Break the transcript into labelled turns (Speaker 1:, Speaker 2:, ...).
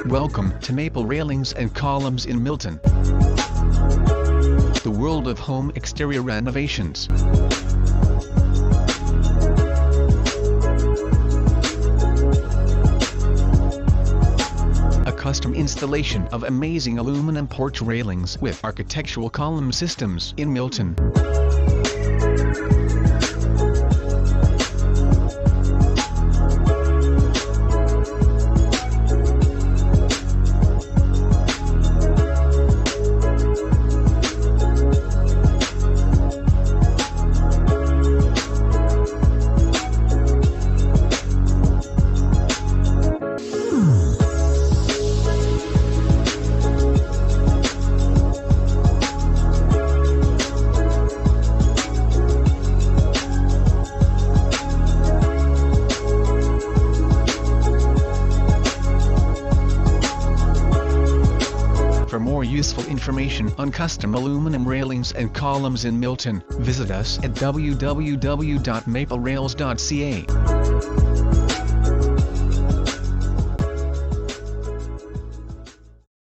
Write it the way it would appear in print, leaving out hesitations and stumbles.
Speaker 1: Welcome to Maple Railings and Columns in Milton, the world of home exterior renovations. A custom installation of amazing aluminum porch railings with architectural column systems in Milton. For more useful information on custom aluminum railings and columns in Milton, visit us at www.maplerails.ca.